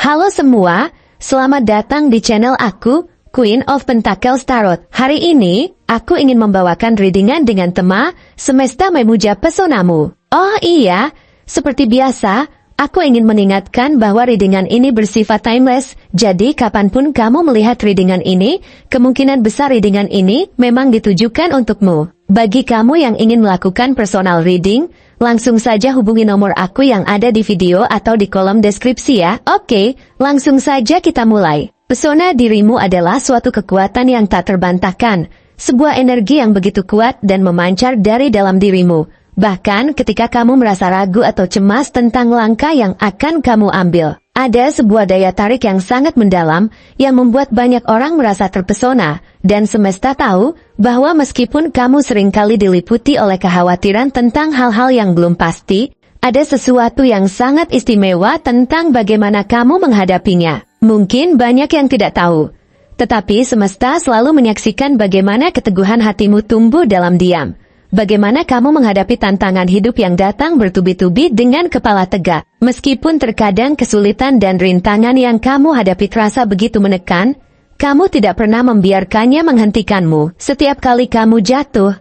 Halo semua, selamat datang di channel aku, Queen of Pentacles Tarot. Hari ini, aku ingin membawakan readingan dengan tema, Semesta Memuja Pesonamu. Oh iya, seperti biasa, aku ingin mengingatkan bahwa readingan ini bersifat timeless, jadi kapanpun kamu melihat readingan ini, kemungkinan besar readingan ini memang ditujukan untukmu. Bagi kamu yang ingin melakukan personal reading, langsung saja hubungi nomor aku yang ada di video atau di kolom deskripsi ya. Oke, langsung saja kita mulai. Pesona dirimu adalah suatu kekuatan yang tak terbantahkan, sebuah energi yang begitu kuat dan memancar dari dalam dirimu. Bahkan ketika kamu merasa ragu atau cemas tentang langkah yang akan kamu ambil, ada sebuah daya tarik yang sangat mendalam yang membuat banyak orang merasa terpesona, dan semesta tahu bahwa meskipun kamu seringkali diliputi oleh kekhawatiran tentang hal-hal yang belum pasti, ada sesuatu yang sangat istimewa tentang bagaimana kamu menghadapinya. Mungkin banyak yang tidak tahu, tetapi semesta selalu menyaksikan bagaimana keteguhan hatimu tumbuh dalam diam. Bagaimana kamu menghadapi tantangan hidup yang datang bertubi-tubi dengan kepala tegak. Meskipun terkadang kesulitan dan rintangan yang kamu hadapi terasa begitu menekan, kamu tidak pernah membiarkannya menghentikanmu. Setiap kali kamu jatuh,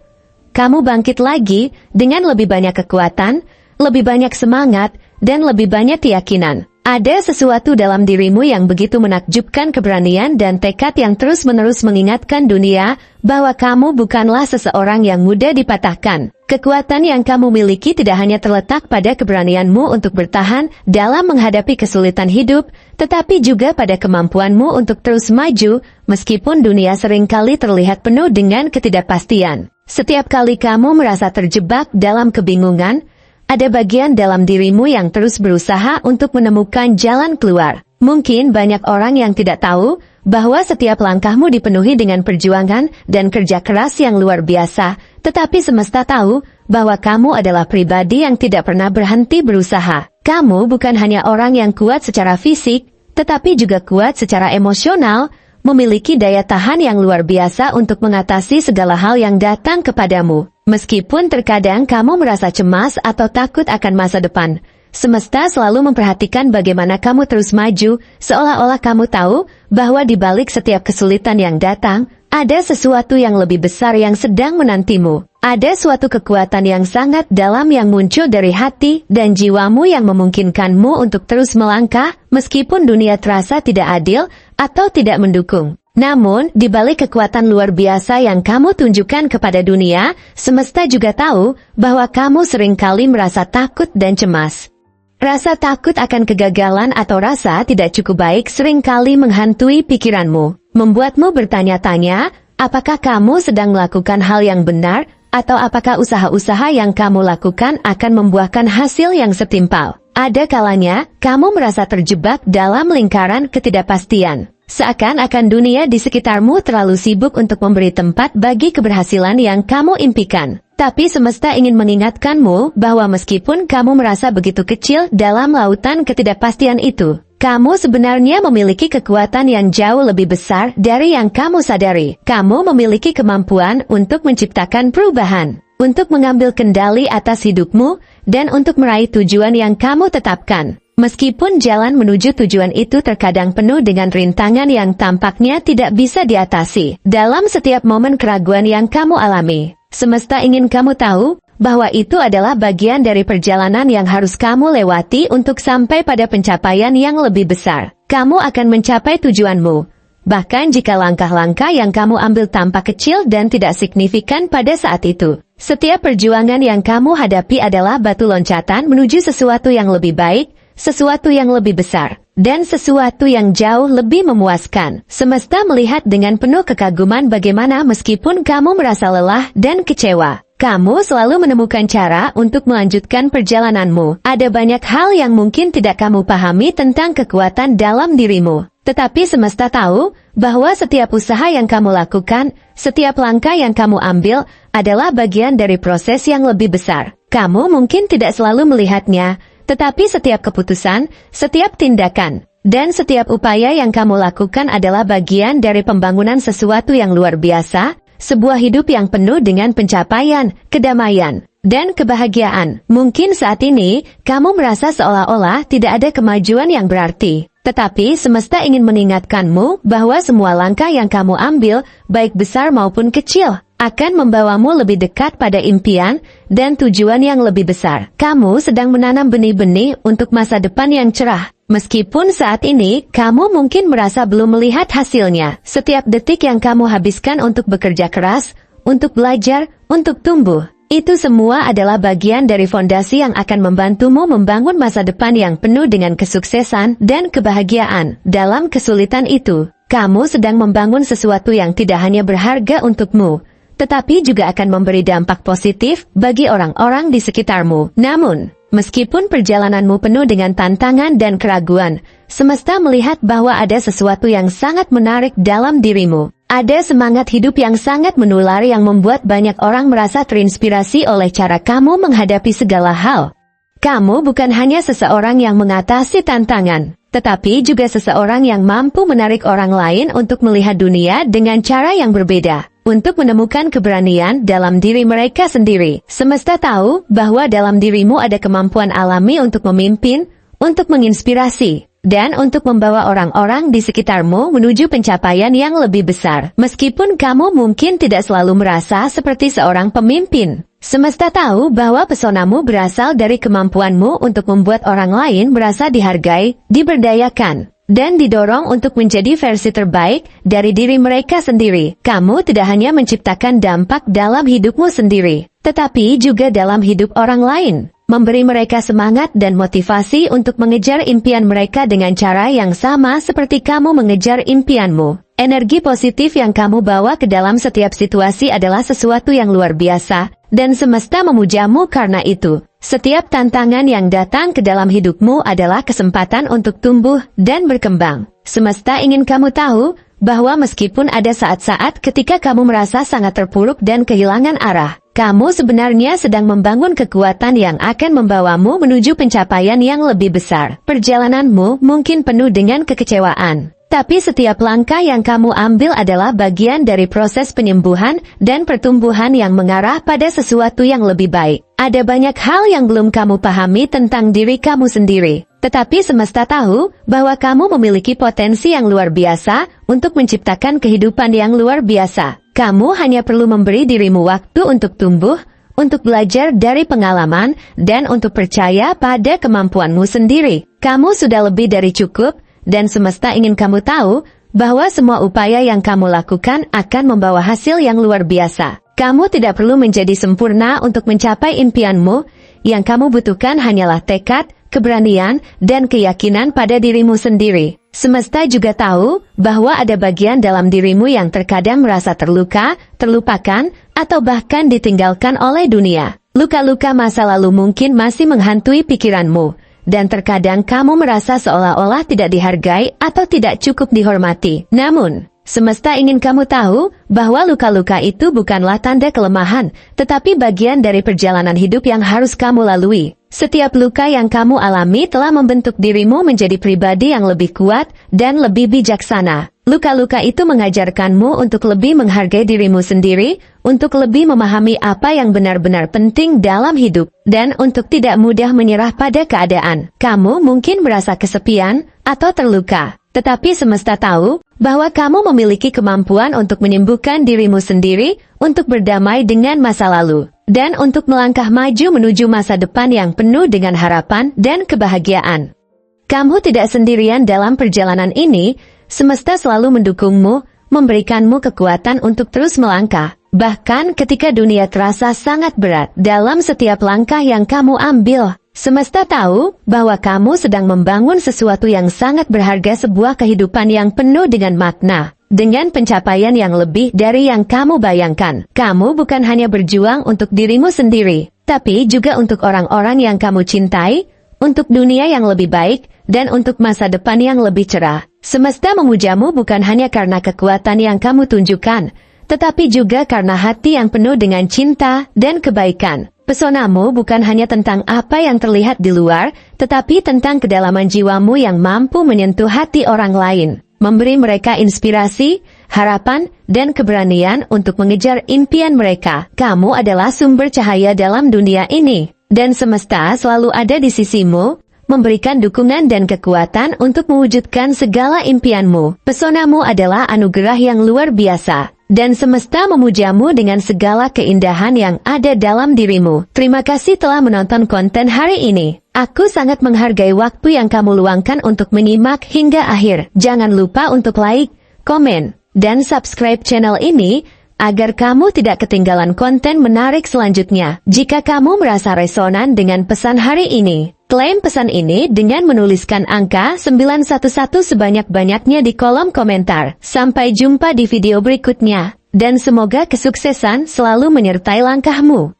kamu bangkit lagi dengan lebih banyak kekuatan, lebih banyak semangat, dan lebih banyak keyakinan. Ada sesuatu dalam dirimu yang begitu menakjubkan, keberanian dan tekad yang terus-menerus mengingatkan dunia bahwa kamu bukanlah seseorang yang mudah dipatahkan. Kekuatan yang kamu miliki tidak hanya terletak pada keberanianmu untuk bertahan dalam menghadapi kesulitan hidup, tetapi juga pada kemampuanmu untuk terus maju, meskipun dunia seringkali terlihat penuh dengan ketidakpastian. Setiap kali kamu merasa terjebak dalam kebingungan, ada bagian dalam dirimu yang terus berusaha untuk menemukan jalan keluar. Mungkin banyak orang yang tidak tahu bahwa setiap langkahmu dipenuhi dengan perjuangan dan kerja keras yang luar biasa, tetapi semesta tahu bahwa kamu adalah pribadi yang tidak pernah berhenti berusaha. Kamu bukan hanya orang yang kuat secara fisik, tetapi juga kuat secara emosional, memiliki daya tahan yang luar biasa untuk mengatasi segala hal yang datang kepadamu. Meskipun terkadang kamu merasa cemas atau takut akan masa depan, semesta selalu memperhatikan bagaimana kamu terus maju, seolah-olah kamu tahu bahwa di balik setiap kesulitan yang datang, ada sesuatu yang lebih besar yang sedang menantimu. Ada suatu kekuatan yang sangat dalam yang muncul dari hati dan jiwamu yang memungkinkanmu untuk terus melangkah, meskipun dunia terasa tidak adil atau tidak mendukung. Namun, di balik kekuatan luar biasa yang kamu tunjukkan kepada dunia, semesta juga tahu bahwa kamu seringkali merasa takut dan cemas. Rasa takut akan kegagalan atau rasa tidak cukup baik seringkali menghantui pikiranmu, membuatmu bertanya-tanya, apakah kamu sedang melakukan hal yang benar, atau apakah usaha-usaha yang kamu lakukan akan membuahkan hasil yang setimpal. Ada kalanya, kamu merasa terjebak dalam lingkaran ketidakpastian. Seakan-akan dunia di sekitarmu terlalu sibuk untuk memberi tempat bagi keberhasilan yang kamu impikan. Tapi semesta ingin mengingatkanmu bahwa meskipun kamu merasa begitu kecil dalam lautan ketidakpastian itu, kamu sebenarnya memiliki kekuatan yang jauh lebih besar dari yang kamu sadari. Kamu memiliki kemampuan untuk menciptakan perubahan, untuk mengambil kendali atas hidupmu, dan untuk meraih tujuan yang kamu tetapkan. Meskipun jalan menuju tujuan itu terkadang penuh dengan rintangan yang tampaknya tidak bisa diatasi. Dalam setiap momen keraguan yang kamu alami, semesta ingin kamu tahu bahwa itu adalah bagian dari perjalanan yang harus kamu lewati untuk sampai pada pencapaian yang lebih besar. Kamu akan mencapai tujuanmu, bahkan jika langkah-langkah yang kamu ambil tampak kecil dan tidak signifikan pada saat itu. Setiap perjuangan yang kamu hadapi adalah batu loncatan menuju sesuatu yang lebih baik, sesuatu yang lebih besar, dan sesuatu yang jauh lebih memuaskan. Semesta melihat dengan penuh kekaguman bagaimana meskipun kamu merasa lelah dan kecewa, kamu selalu menemukan cara untuk melanjutkan perjalananmu. Ada banyak hal yang mungkin tidak kamu pahami tentang kekuatan dalam dirimu, tetapi semesta tahu bahwa setiap usaha yang kamu lakukan, setiap langkah yang kamu ambil, adalah bagian dari proses yang lebih besar. Kamu mungkin tidak selalu melihatnya, tetapi setiap keputusan, setiap tindakan, dan setiap upaya yang kamu lakukan adalah bagian dari pembangunan sesuatu yang luar biasa, sebuah hidup yang penuh dengan pencapaian, kedamaian, dan kebahagiaan. Mungkin saat ini, kamu merasa seolah-olah tidak ada kemajuan yang berarti. Tetapi semesta ingin mengingatkanmu bahwa semua langkah yang kamu ambil, baik besar maupun kecil, akan membawamu lebih dekat pada impian dan tujuan yang lebih besar. Kamu sedang menanam benih-benih untuk masa depan yang cerah. Meskipun saat ini, kamu mungkin merasa belum melihat hasilnya. Setiap detik yang kamu habiskan untuk bekerja keras, untuk belajar, untuk tumbuh, itu semua adalah bagian dari fondasi yang akan membantumu membangun masa depan yang penuh dengan kesuksesan dan kebahagiaan. Dalam kesulitan itu, kamu sedang membangun sesuatu yang tidak hanya berharga untukmu, tetapi juga akan memberi dampak positif bagi orang-orang di sekitarmu. Namun, meskipun perjalananmu penuh dengan tantangan dan keraguan, semesta melihat bahwa ada sesuatu yang sangat menarik dalam dirimu. Ada semangat hidup yang sangat menular yang membuat banyak orang merasa terinspirasi oleh cara kamu menghadapi segala hal. Kamu bukan hanya seseorang yang mengatasi tantangan, tetapi juga seseorang yang mampu menarik orang lain untuk melihat dunia dengan cara yang berbeda, untuk menemukan keberanian dalam diri mereka sendiri. Semesta tahu bahwa dalam dirimu ada kemampuan alami untuk memimpin, untuk menginspirasi, dan untuk membawa orang-orang di sekitarmu menuju pencapaian yang lebih besar. Meskipun kamu mungkin tidak selalu merasa seperti seorang pemimpin, semesta tahu bahwa pesonamu berasal dari kemampuanmu untuk membuat orang lain merasa dihargai, diberdayakan, dan didorong untuk menjadi versi terbaik dari diri mereka sendiri. Kamu tidak hanya menciptakan dampak dalam hidupmu sendiri, tetapi juga dalam hidup orang lain, memberi mereka semangat dan motivasi untuk mengejar impian mereka dengan cara yang sama seperti kamu mengejar impianmu. Energi positif yang kamu bawa ke dalam setiap situasi adalah sesuatu yang luar biasa, dan semesta memujamu karena itu. Setiap tantangan yang datang ke dalam hidupmu adalah kesempatan untuk tumbuh dan berkembang. Semesta ingin kamu tahu bahwa meskipun ada saat-saat ketika kamu merasa sangat terpuruk dan kehilangan arah, kamu sebenarnya sedang membangun kekuatan yang akan membawamu menuju pencapaian yang lebih besar. Perjalananmu mungkin penuh dengan kekecewaan, tapi setiap langkah yang kamu ambil adalah bagian dari proses penyembuhan dan pertumbuhan yang mengarah pada sesuatu yang lebih baik. Ada banyak hal yang belum kamu pahami tentang diri kamu sendiri, tetapi semesta tahu bahwa kamu memiliki potensi yang luar biasa untuk menciptakan kehidupan yang luar biasa. Kamu hanya perlu memberi dirimu waktu untuk tumbuh, untuk belajar dari pengalaman, dan untuk percaya pada kemampuanmu sendiri. Kamu sudah lebih dari cukup, dan semesta ingin kamu tahu bahwa semua upaya yang kamu lakukan akan membawa hasil yang luar biasa. Kamu tidak perlu menjadi sempurna untuk mencapai impianmu. Yang kamu butuhkan hanyalah tekad, keberanian, dan keyakinan pada dirimu sendiri. Semesta juga tahu bahwa ada bagian dalam dirimu yang terkadang merasa terluka, terlupakan, atau bahkan ditinggalkan oleh dunia. Luka-luka masa lalu mungkin masih menghantui pikiranmu, dan terkadang kamu merasa seolah-olah tidak dihargai atau tidak cukup dihormati. Namun, semesta ingin kamu tahu bahwa luka-luka itu bukanlah tanda kelemahan, tetapi bagian dari perjalanan hidup yang harus kamu lalui. Setiap luka yang kamu alami telah membentuk dirimu menjadi pribadi yang lebih kuat dan lebih bijaksana. Luka-luka itu mengajarkanmu untuk lebih menghargai dirimu sendiri, untuk lebih memahami apa yang benar-benar penting dalam hidup, dan untuk tidak mudah menyerah pada keadaan. Kamu mungkin merasa kesepian atau terluka, tetapi semesta tahu bahwa kamu memiliki kemampuan untuk menyembuhkan dirimu sendiri, untuk berdamai dengan masa lalu, dan untuk melangkah maju menuju masa depan yang penuh dengan harapan dan kebahagiaan. Kamu tidak sendirian dalam perjalanan ini. Semesta selalu mendukungmu, memberikanmu kekuatan untuk terus melangkah. Bahkan ketika dunia terasa sangat berat, dalam setiap langkah yang kamu ambil, semesta tahu bahwa kamu sedang membangun sesuatu yang sangat berharga, sebuah kehidupan yang penuh dengan makna, dengan pencapaian yang lebih dari yang kamu bayangkan. Kamu bukan hanya berjuang untuk dirimu sendiri, tapi juga untuk orang-orang yang kamu cintai, untuk dunia yang lebih baik, dan untuk masa depan yang lebih cerah. Semesta memujamu bukan hanya karena kekuatan yang kamu tunjukkan, tetapi juga karena hati yang penuh dengan cinta dan kebaikan. Pesonamu bukan hanya tentang apa yang terlihat di luar, tetapi tentang kedalaman jiwamu yang mampu menyentuh hati orang lain, memberi mereka inspirasi, harapan, dan keberanian untuk mengejar impian mereka. Kamu adalah sumber cahaya dalam dunia ini, dan semesta selalu ada di sisimu, memberikan dukungan dan kekuatan untuk mewujudkan segala impianmu. Pesonamu adalah anugerah yang luar biasa, dan semesta memujamu dengan segala keindahan yang ada dalam dirimu. Terima kasih telah menonton konten hari ini. Aku sangat menghargai waktu yang kamu luangkan untuk menyimak hingga akhir. Jangan lupa untuk like, komen, dan subscribe channel ini, agar kamu tidak ketinggalan konten menarik selanjutnya. Jika kamu merasa resonan dengan pesan hari ini, klaim pesan ini dengan menuliskan angka 911 sebanyak-banyaknya di kolom komentar. Sampai jumpa di video berikutnya, dan semoga kesuksesan selalu menyertai langkahmu.